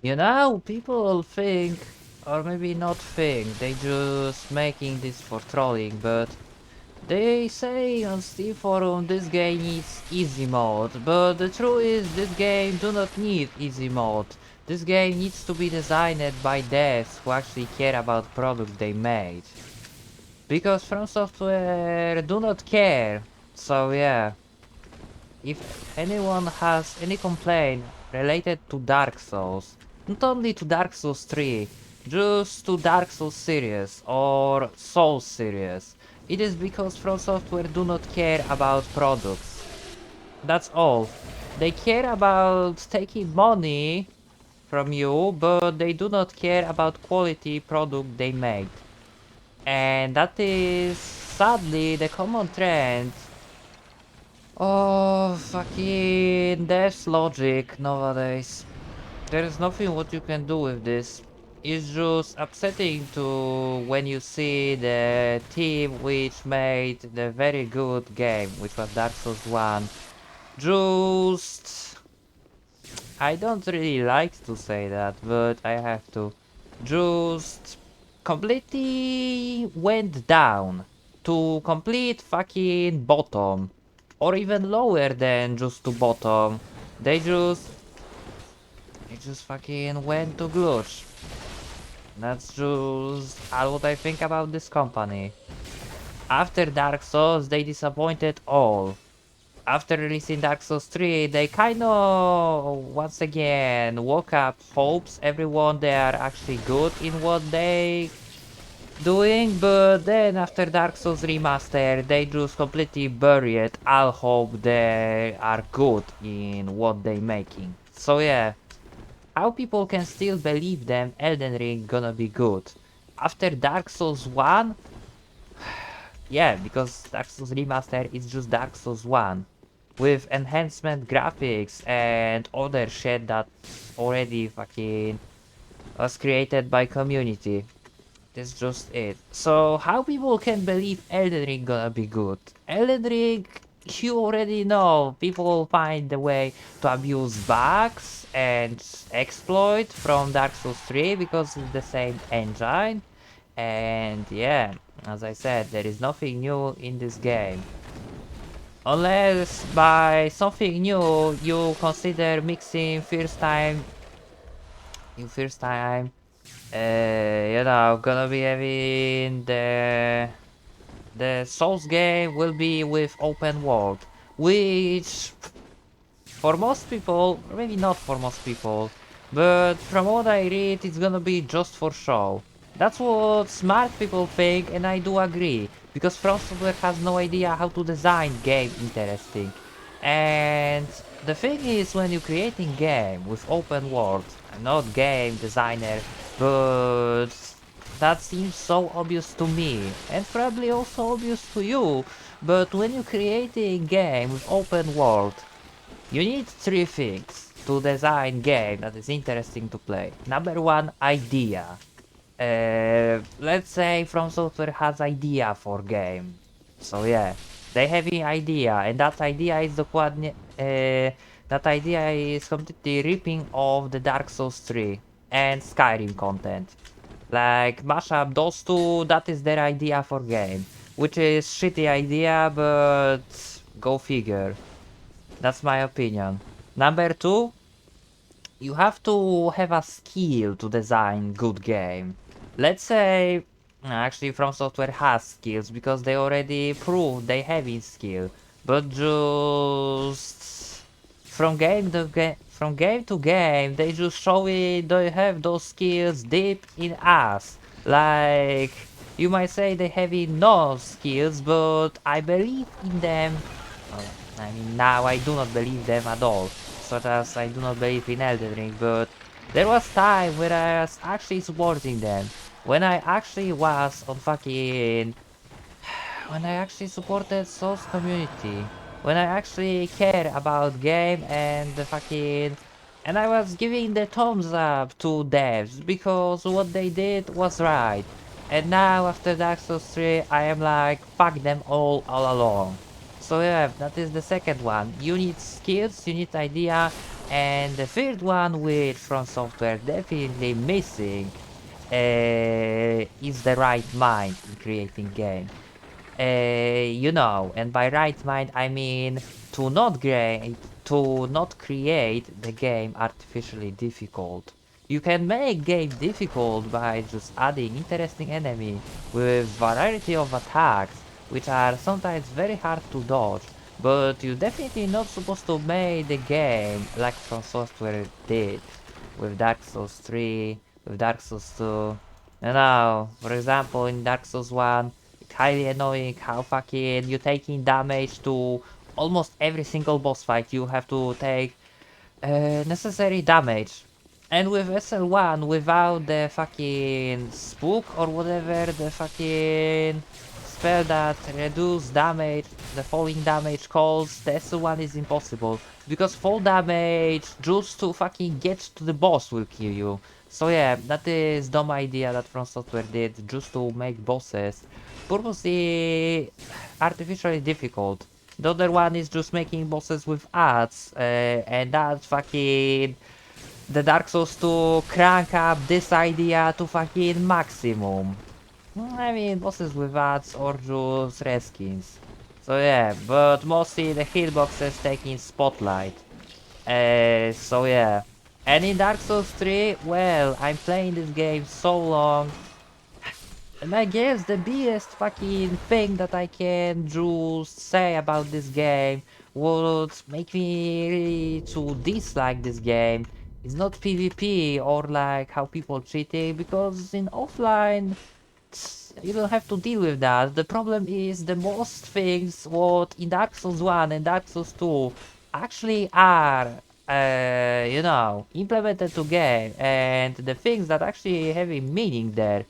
You know, people think, or maybe not think, they just making this for trolling, but they say on Steam forum this game needs easy mode, but the truth is this game do not need easy mode. This game needs to be designed by devs who actually care about product they made. Because From Software do not care. So yeah, if anyone has any complaint related to Dark Souls, not only to Dark Souls 3, just to Dark Souls series or Souls series, it is because From Software do not care about products. That's all. They care about taking money from you, but they do not care about quality product they make. And that is sadly the common trend. Oh, fucking that's logic nowadays. There is nothing what you can do with this. It's just upsetting to when you see the team which made the very good game, which was Dark Souls 1. Just I don't really like to say that, but I have to. Just completely went down to complete fucking bottom. Or even lower than just to bottom. They just fucking went to glitch. That's just all what I think about this company. After Dark Souls, they disappointed all. After releasing Dark Souls 3, they kind of once again woke up hopes everyone they are actually good in what they doing, but then after Dark Souls Remaster, they just completely buried all hope they are good in what they making. So yeah, how people can still believe them Elden Ring gonna be good? After Dark Souls 1? Yeah, because Dark Souls Remaster is just Dark Souls 1. With enhancement graphics and other shit that already fucking was created by community. That's just it. So how people can believe Elden Ring gonna be good? Elden Ring, you already know, people find a way to abuse bugs and exploit from Dark Souls 3 because it's the same engine. And yeah, as I said, there is nothing new in this game. Unless by something new you consider mixing first time gonna be having the Souls game will be with open world, which for most people, or maybe not for most people, but from what I read, it's gonna be just for show. That's what smart people think, and I do agree, because From Software has no idea how to design game interesting. And the thing is, when you're creating game with open world, I'm not game designer, but that seems so obvious to me, and probably also obvious to you, but when you're creating game with open world, you need three things to design game that is interesting to play. Number one, idea. Let's say From Software has idea for game. So yeah, they have an idea, and that idea is completely ripping off the Dark Souls 3 and Skyrim content. Like mash up those two, that is their idea for game, which is shitty idea, but go figure. That's my opinion. Number two, you have to have a skill to design good game. Let's say, actually From Software has skills because they already proved they have his skill. But just from game to game, they just show it they have those skills deep in us. Like you might say they have no skills, but I believe in them. Well, I mean, now I do not believe them at all, such as I do not believe in Elden Ring, but there was time where I was actually supporting them. When I actually was on fucking... When I actually supported Souls community. When I actually care about game and the fucking... And I was giving the thumbs up to devs, because what they did was right. And now after Dark Souls 3, I am like, fuck them all along. So yeah, that is the second one. You need skills, you need idea, And the third one, which From Software definitely missing, is the right mind in creating game. You know, and by right mind I mean to not create the game artificially difficult. You can make game difficult by just adding interesting enemy with variety of attacks, which are sometimes very hard to dodge, but you definitely not supposed to make the game like From Software did with Dark Souls 3, with Dark Souls 2. And now, for example, in Dark Souls 1, it's highly annoying how fucking you taking damage to almost every single boss fight. You have to take necessary damage. And with SL1, without the fucking spook or whatever, the fucking spell that reduce damage, the falling damage calls, the SL1 is impossible. Because fall damage just to fucking get to the boss will kill you. So yeah, that is dumb idea that From Software did just to make bosses purposely artificially difficult. The other one is just making bosses with ads, and that fucking the Dark Souls to crank up this idea to fucking maximum. I mean, bosses with ads or just reskins. So yeah, but mostly the hitboxes taking spotlight. So yeah. And in Dark Souls 3, well, I'm playing this game so long, and I guess the biggest fucking thing that I can just say about this game would make me really to dislike this game is not PvP or like how people cheating, because in offline you don't have to deal with that. The problem is the most things what in Dark Souls 1 and Dark Souls 2 actually are you know, implemented to game, and the things that actually have a meaning there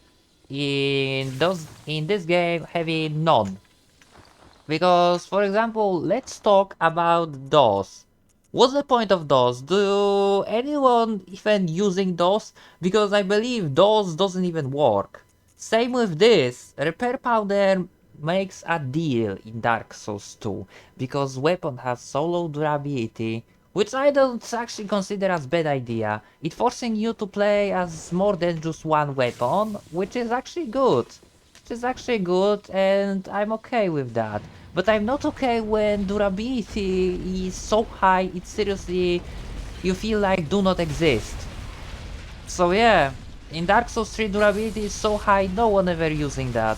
in this game having none. Because, for example, let's talk about DOS. What's the point of DOS? Do anyone even using DOS? Because I believe DOS doesn't even work. Same with this. Repair Powder makes a deal in Dark Souls 2 because weapon has so low durability, which I don't actually consider as bad idea. It forcing you to play as more than just one weapon, which is actually good. Which is actually good, and I'm okay with that. But I'm not okay when durability is so high, it seriously you feel like do not exist. So yeah, in Dark Souls 3 durability is so high, no one ever using that.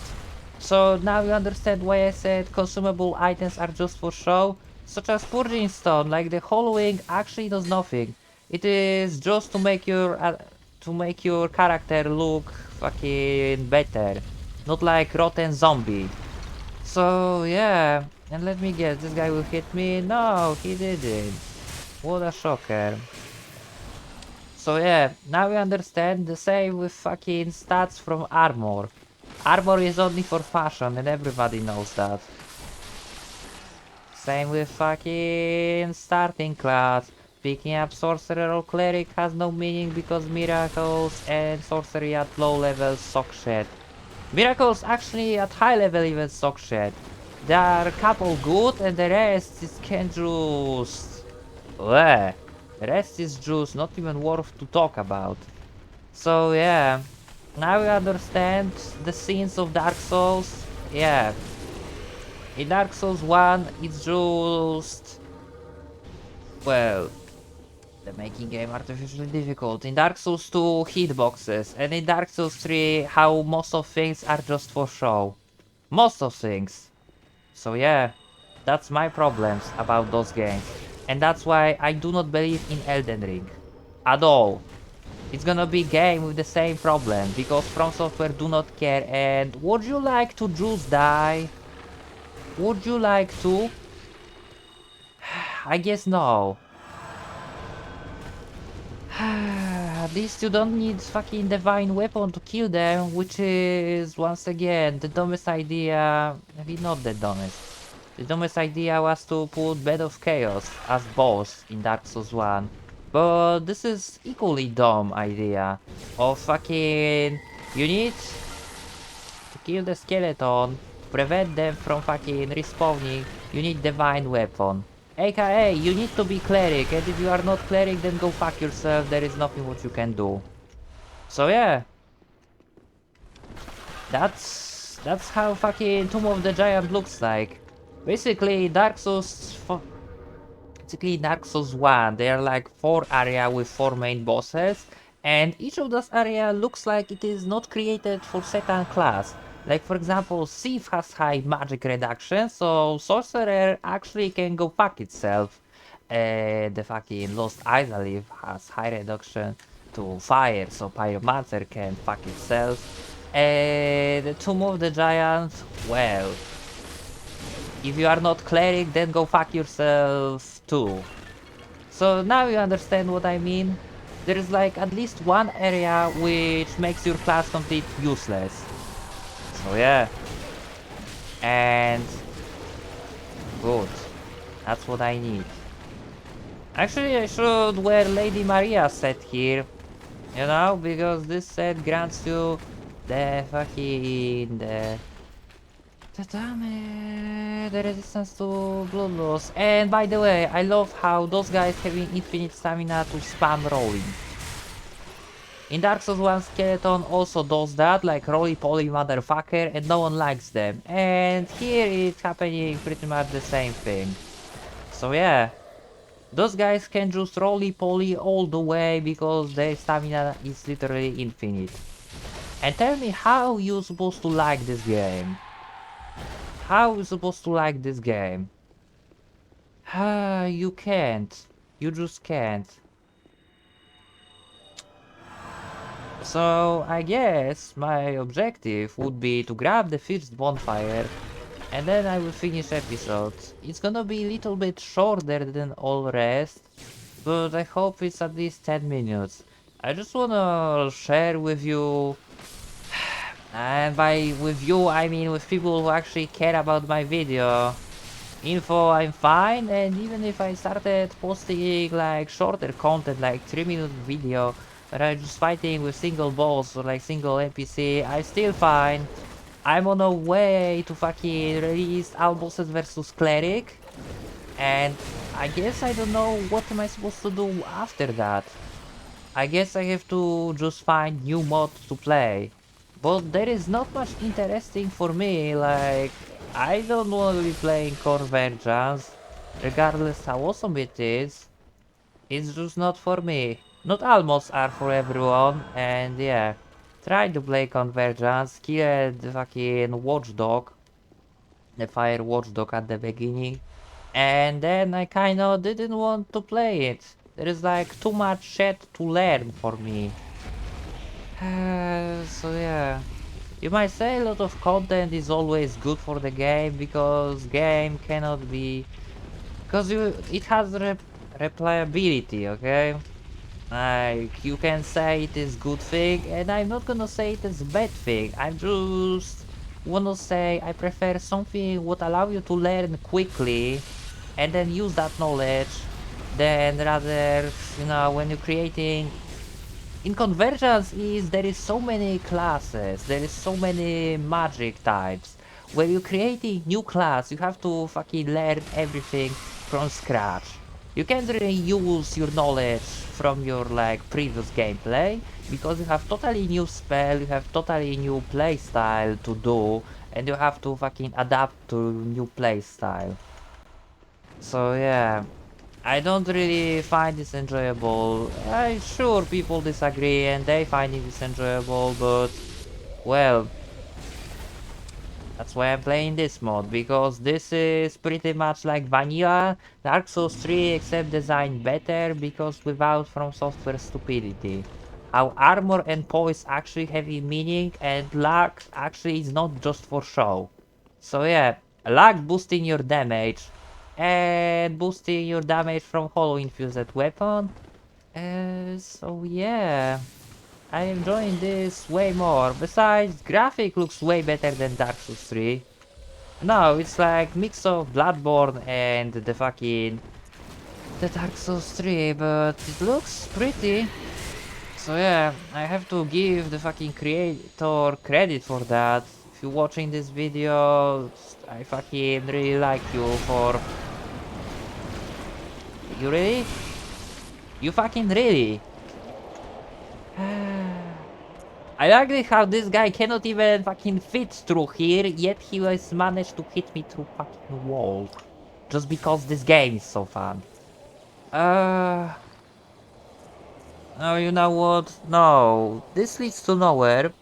So now you understand why I said consumable items are just for show, such as Purging Stone, like the hollowing actually does nothing. It is just to make your character look fucking better, not like rotten zombie. So yeah, and let me guess, this guy will hit me? No, he didn't. What a shocker. So yeah, now we understand the same with fucking stats from armor. Armor is only for fashion and everybody knows that. Same with fucking starting class. Picking up sorcerer or cleric has no meaning because miracles and sorcery at low levels suck shit. Miracles actually at high level even suck shit. There are a couple good and the rest is can just... Bleh. The rest is just not even worth to talk about. So yeah, now we understand the scenes of Dark Souls. Yeah, in Dark Souls 1 it's just... Well, the making game artificially difficult. In Dark Souls 2 hitboxes, and in Dark Souls 3 how most of things are just for show. Most of things. So yeah, that's my problems about those games. And that's why I do not believe in Elden Ring. At all. It's gonna be game with the same problem, because From Software do not care. And would you like to just die? Would you like to? I guess no. At least you don't need fucking divine weapon to kill them, which is once again the dumbest idea. Maybe not the dumbest. The dumbest idea was to put Bed of Chaos as boss in Dark Souls 1. But this is equally dumb idea of fucking... You need to kill the skeleton, prevent them from fucking respawning, you need divine weapon. AKA, you need to be cleric, and if you are not cleric, then go fuck yourself, there is nothing what you can do. So yeah. That's how fucking Tomb of the Giant looks like. Basically, Dark Souls 1, there are like 4 areas with 4 main bosses, and each of those areas looks like it is not created for certain class. Like for example, Thief has high magic reduction, so Sorcerer actually can go fuck itself. The fucking Lost Isleaf has high reduction to fire, so Pyromancer can fuck itself. The Tomb of the Giant, well, if you are not cleric, then go fuck yourself too. So now you understand what I mean? There is like at least one area which makes your class complete useless. So yeah. And good. That's what I need. Actually, I should wear Lady Maria set here. You know, because this set grants you the damage, the resistance to blood loss. And by the way, I love how those guys having infinite stamina to spam rolling. In Dark Souls 1, Skeleton also does that, like roly-poly motherfucker, and no one likes them. And here it's happening pretty much the same thing. So yeah, those guys can just roly-poly all the way because their stamina is literally infinite. And tell me how you supposed to like this game. How you supposed to like this game? You can't. You just can't. So I guess my objective would be to grab the first bonfire and then I will finish episode. It's gonna be a little bit shorter than all rest, but I hope it's at least 10 minutes. I just wanna share with you, and by with you I mean with people who actually care about my video. Info I'm fine, and even if I started posting like shorter content like 3-minute video where I'm just fighting with single boss or like single NPC, I'm still fine. I'm on a way to fucking release all bosses versus cleric, and I guess I don't know what am I supposed to do after that. I guess I have to just find new mods to play. But there is not much interesting for me, like, I don't want to be playing Convergence, regardless how awesome it is. It's just not for me. Not all mods are for everyone, and yeah. Try to play Convergence, kill the fucking watchdog, the fire watchdog at the beginning, and then I kinda didn't want to play it. There is like too much shit to learn for me. So yeah. You might say a lot of content is always good for the game because game cannot be because it has replayability, okay? Like you can say it is good thing and I'm not gonna say it is bad thing. I just wanna say I prefer something would allow you to learn quickly and then use that knowledge than rather, you know, when you're creating in Convergence is there is so many classes, there is so many magic types. When you create a new class, you have to fucking learn everything from scratch. You can't really use your knowledge from your like previous gameplay because you have totally new spell, you have totally new playstyle to do, and you have to fucking adapt to new playstyle. So yeah. I don't really find this enjoyable. I'm sure people disagree and they find this enjoyable, but well, that's why I'm playing this mod, because this is pretty much like vanilla Dark Souls 3 except designed better because without From Software stupidity. How armor and poise actually have a meaning and luck actually is not just for show. So yeah, luck boosting your damage and boosting your damage from hollow infused weapon. So yeah, I'm enjoying this way more. Besides, graphic looks way better than Dark Souls 3. No, it's like mix of Bloodborne and the Dark Souls 3, but it looks pretty. So yeah, I have to give the fucking creator credit for that. If you're watching this video, I fucking really like you for You really? You fucking really? I like it how this guy cannot even fucking fit through here, yet he has managed to hit me through fucking wall. Just because this game is so fun. Uh... Oh, you know what? No, this leads to nowhere.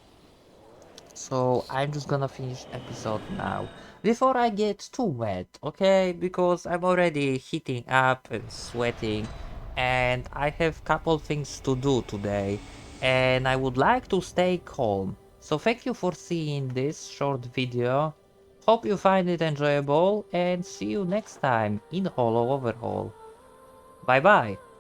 So I'm just gonna finish episode now. Before I get too wet, okay? Because I'm already heating up and sweating. And I have couple things to do today. And I would like to stay calm. So thank you for seeing this short video. Hope you find it enjoyable and see you next time in Hollow Overhaul. Bye bye.